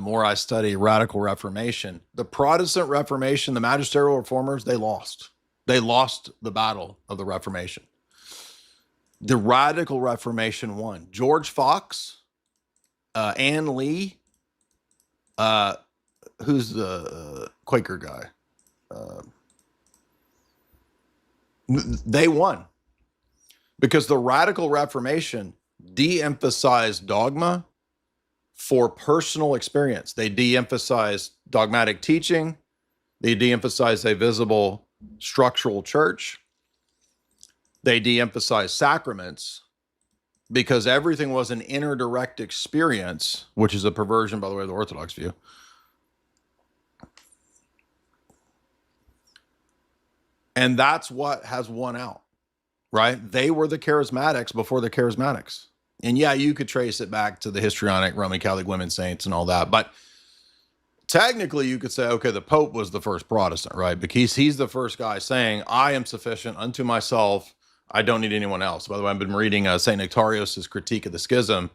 the more I study radical Reformation, the Protestant Reformation, the magisterial reformers, they lost. They lost the battle of the Reformation. The radical Reformation won. George Fox, Anne Lee, who's the Quaker guy? They won because the radical Reformation de-emphasized dogma for personal experience. They de-emphasized dogmatic teaching. They de-emphasized a visible structural church. They de-emphasized sacraments because everything was an inner direct experience, which is a perversion, by the way, of the Orthodox view. And that's what has won out, right? They were the charismatics before the charismatics. And yeah, you could trace it back to the histrionic Roman Catholic women saints and all that. But technically, you could say, okay, the Pope was the first Protestant, right? Because he's the first guy saying, I am sufficient unto myself. I don't need anyone else. By the way, I've been reading St. Nectarius' Critique of the Schism.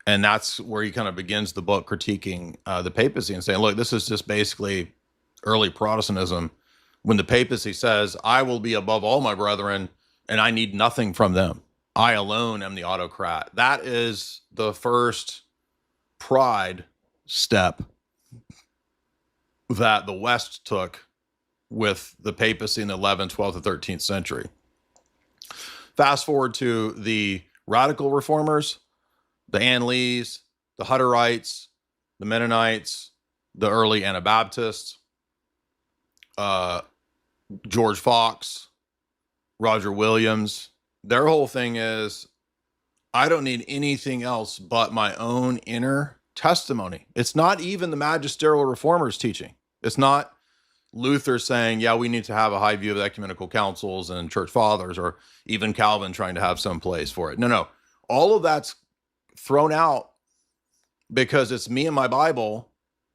And that's where he kind of begins the book critiquing the papacy and saying, look, this is just basically early Protestantism. When the papacy says, I will be above all my brethren, and I need nothing from them. I alone am the autocrat. That is the first pride step that the West took with the papacy in the 11th, 12th, and 13th century. Fast forward to the radical reformers, the Ann Lees, the Hutterites, the Mennonites, the early Anabaptists, George Fox, Roger Williams. Their whole thing is, I don't need anything else but my own inner testimony. It's not even the magisterial reformers teaching. It's not Luther saying, yeah, we need to have a high view of the ecumenical councils and church fathers, or even Calvin trying to have some place for it. No. All of that's thrown out because it's me and my Bible.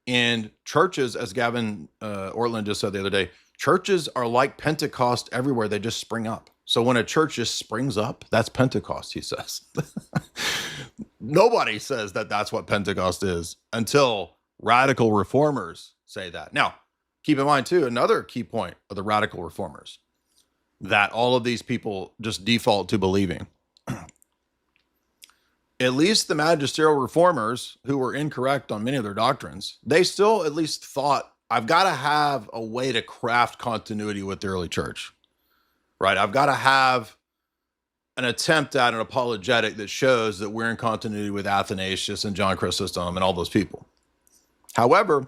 And churches, as Gavin Ortland just said the other day, churches are like Pentecost everywhere. They just spring up. So when a church just springs up, that's Pentecost, he says. Nobody says that that's what Pentecost is until radical reformers say that. Now, keep in mind, too, another key point of the radical reformers that all of these people just default to believing. At least the magisterial reformers, who were incorrect on many of their doctrines, they still at least thought, I've got to have a way to craft continuity with the early church, right? I've got to have an attempt at an apologetic that shows that we're in continuity with Athanasius and John Chrysostom and all those people. However,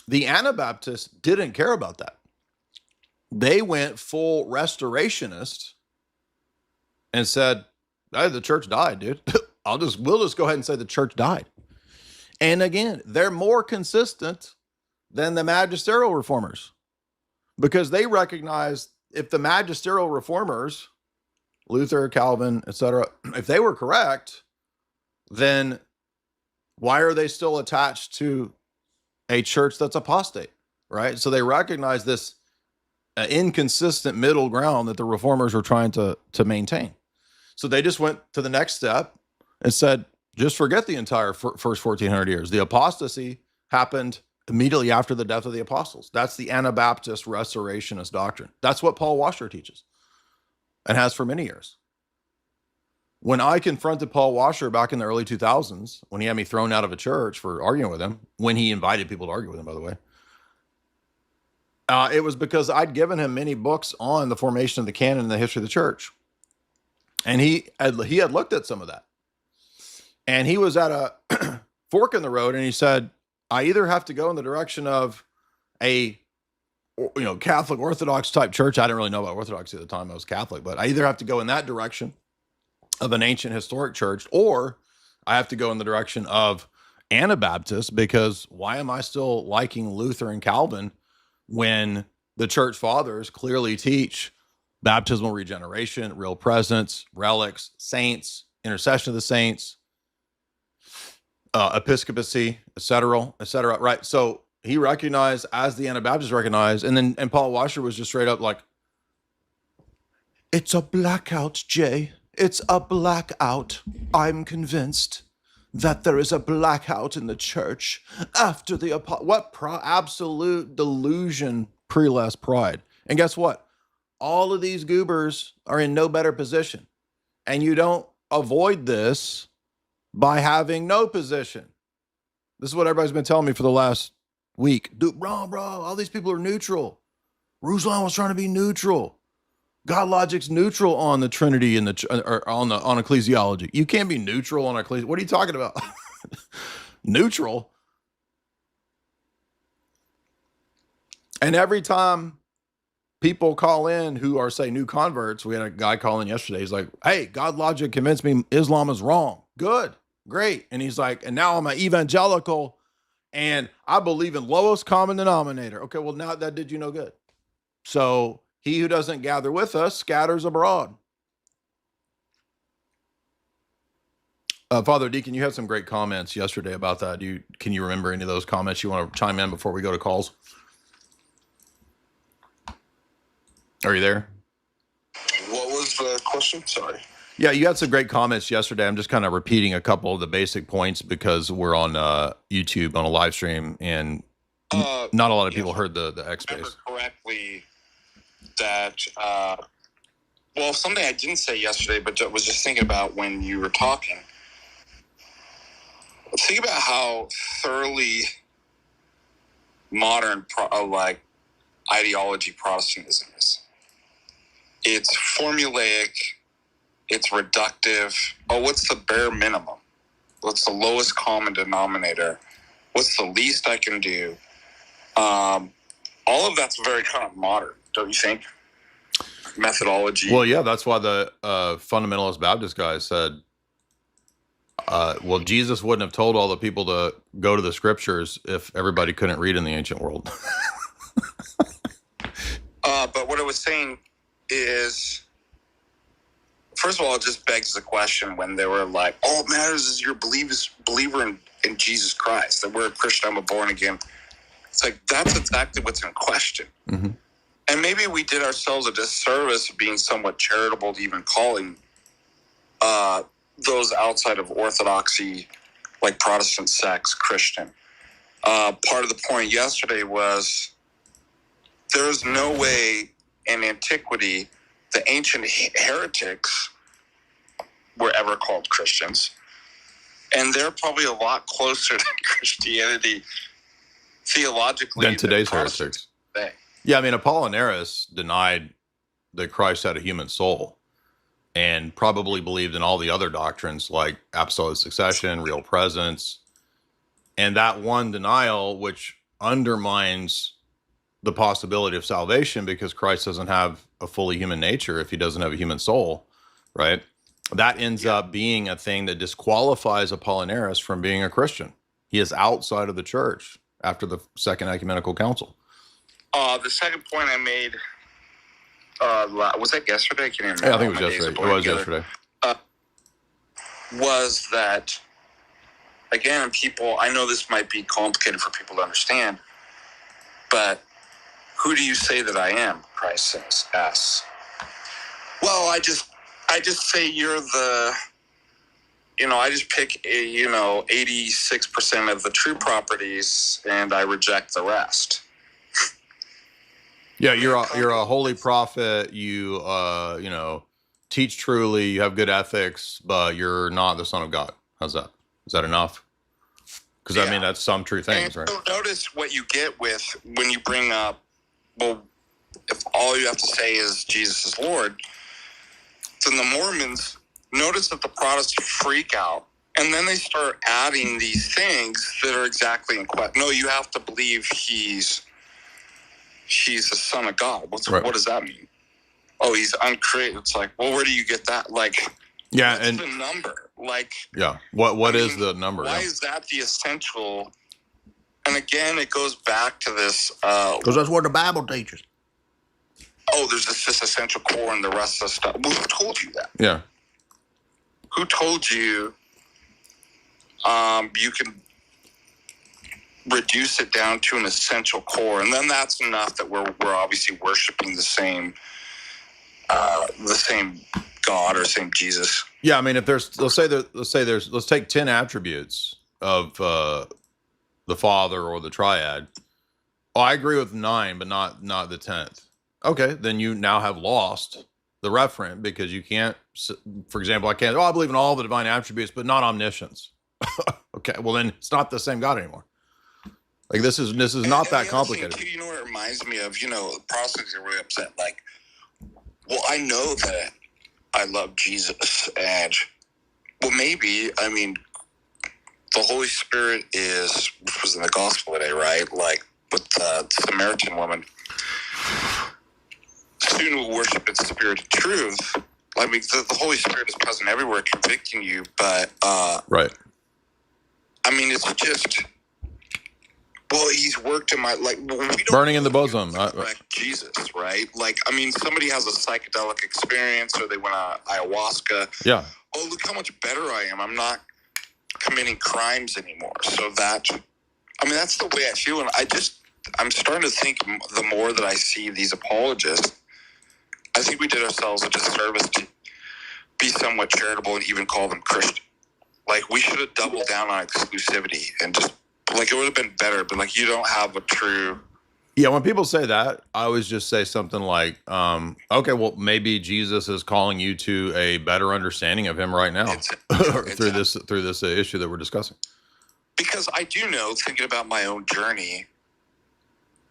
the Anabaptists didn't care about that. They went full restorationist and said, hey, the church died, dude. We'll just go ahead and say the church died. And again, they're more consistent than the magisterial reformers because they recognize if the magisterial reformers, Luther, Calvin, etc., if they were correct, then why are they still attached to a church that's apostate, right? So they recognize this inconsistent middle ground that the reformers were trying to maintain. So they just went to the next step and said, just forget the entire first 1400 years. The apostasy happened immediately after the death of the apostles. That's the Anabaptist restorationist doctrine. That's what Paul Washer teaches and has for many years. When I confronted Paul Washer back in the early 2000s, when he had me thrown out of a church for arguing with him, when he invited people to argue with him, by the way, it was because I'd given him many books on the formation of the canon and the history of the church. And he had looked at some of that. And he was at a fork in the road, and he said, I either have to go in the direction of a Catholic Orthodox type church. I didn't really know about Orthodoxy at the time. I was Catholic, but I either have to go in that direction of an ancient historic church, or I have to go in the direction of Anabaptist, because why am I still liking Luther and Calvin when the church fathers clearly teach baptismal regeneration, real presence, relics, saints, intercession of the saints, episcopacy, et cetera, right? So he recognized, as the Anabaptists recognized, and Paul Washer was just straight up like, it's a blackout, Jay. It's a blackout. I'm convinced. that there is a blackout in the church after the absolute delusion, preless pride. And guess what? All of these goobers are in no better position. And you don't avoid this by having no position. This is what everybody's been telling me for the last week. Dude, bro, all these people are neutral. Ruslan was trying to be neutral. God logic's neutral on the Trinity and on ecclesiology. You can't be neutral on ecclesiology. What are you talking about? Neutral? And every time people call in who are, say, new converts, we had a guy call in yesterday. He's like, hey, God logic convinced me Islam is wrong. Good, great. And he's like, and now I'm an evangelical and I believe in lowest common denominator. Okay, well, now that did you no good. So he who doesn't gather with us scatters abroad. Father Deacon, you had some great comments yesterday about that. Can you remember any of those comments you want to chime in before we go to calls? Are you there? What was the question? Sorry. Yeah, you had some great comments yesterday. I'm just kind of repeating a couple of the basic points because we're on YouTube on a live stream, and not a lot of people heard the X space. Remember correctly that well, something I didn't say yesterday, but was just thinking about when you were talking. Think about how thoroughly modern ideology Protestantism is. It's formulaic. It's reductive. Oh, what's the bare minimum? What's the lowest common denominator? What's the least I can do? All of that's very kind of modern, don't you think? Methodology. Well, yeah, that's why the fundamentalist Baptist guy said, well, Jesus wouldn't have told all the people to go to the scriptures if everybody couldn't read in the ancient world. But what I was saying is, first of all, it just begs the question when they were like, all it matters is you're a believer in Jesus Christ, that we're a Christian, I'm a born again. It's like, that's exactly what's in question. Mm-hmm. And maybe we did ourselves a disservice of being somewhat charitable to even calling those outside of Orthodoxy, like Protestant sects, Christian. Part of the point yesterday was there's no way in antiquity the ancient heretics were ever called Christians. And they're probably a lot closer to Christianity theologically than today's heretics. Today. Yeah, I mean, Apollinaris denied that Christ had a human soul and probably believed in all the other doctrines like apostolic succession, real presence. And that one denial, which undermines the possibility of salvation because Christ doesn't have a fully human nature if he doesn't have a human soul, right? That ends up being a thing that disqualifies Apollinaris from being a Christian. He is outside of the church after the Second Ecumenical Council. The second point I made, was that yesterday? I can't remember. Yeah, I think it was yesterday. It was yesterday. Was that, again, people, I know this might be complicated for people to understand, but who do you say that I am? Christ asks. Well, I just say you're the, I just pick 86% of the true properties and I reject the rest. Yeah, you're a holy prophet. You teach truly. You have good ethics, but you're not the Son of God. How's that? Is that enough? Because I mean, that's some true things, right? So notice what you get with when you bring up, well, if all you have to say is Jesus is Lord, then the Mormons notice that the Protestants freak out, and then they start adding these things that are exactly in question. No, you have to believe he's the Son of God. What does that mean? Oh, he's uncreated. It's like, well, where do you get that? Like, yeah, what's the number? Like, yeah, what is the number? Why is that the essential? And again, it goes back to this. Because that's what the Bible teaches. Oh, there's this essential core and the rest of the stuff. Well, who told you that? Yeah. Who told you you can reduce it down to an essential core, and then that's enough that we're obviously worshiping the same God or same Jesus. Yeah, I mean, if there's, let's take 10 attributes of the Father or the Triad. Oh, I agree with 9, but not the 10th. Okay, then you now have lost the referent, because you can't, for example, I can't, I believe in all the divine attributes, but not omniscience. Okay, well then it's not the same God anymore. Like this is not that complicated. Too, you know what it reminds me of? You know, Protestants are really upset. Like, well, I know that I love Jesus, and well, maybe, I mean, the Holy Spirit which was in the gospel today, right? Like with the Samaritan woman, soon will worship in spirit and truth. I mean, the Holy Spirit is present everywhere, convicting you, but right. I mean, it's just, well, he's worked in my, like, we don't burning in the bosom. Jesus, right? Like, I mean, somebody has a psychedelic experience, or they went on ayahuasca. Yeah. Oh, look how much better I am. I'm not committing crimes anymore. So that's the way I feel. And I'm starting to think, the more that I see these apologists, I think we did ourselves a disservice to be somewhat charitable and even call them Christian. Like, we should have doubled down on exclusivity and just, like, it would have been better, but like, you don't have a true. Yeah, when people say that, I always just say something like, okay, well, maybe Jesus is calling you to a better understanding of him right now through this issue that we're discussing. Because I do know, thinking about my own journey,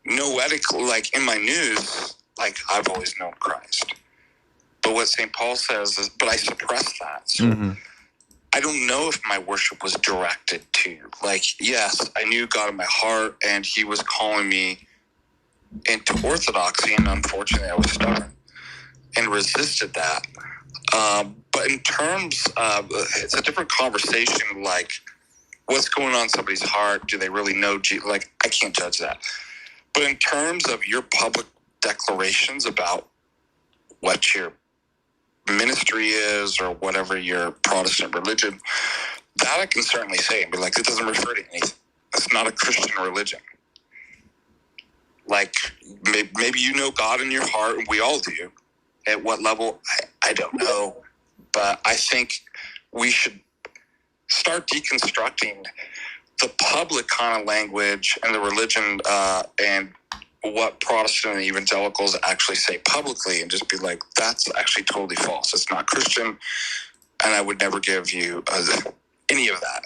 noetically, like in my news, like, I've always known Christ. But what St. Paul says is, but I suppress that. So I don't know if my worship was directed to, like, yes, I knew God in my heart, and he was calling me into Orthodoxy, and unfortunately I was stubborn and resisted that. But in terms of, it's a different conversation, like, what's going on in somebody's heart? Do they really know Jesus? Like, I can't judge that. But in terms of your public declarations about what your ministry is, or whatever your Protestant religion, that I can certainly say and be like, it doesn't refer to anything. It's not a Christian religion. Like, maybe you know God in your heart, and we all do. At what level, I don't know. But I think we should start deconstructing the public kind of language and the religion and what Protestant and evangelicals actually say publicly, and just be like, that's actually totally false. It's not Christian, and I would never give you any of that.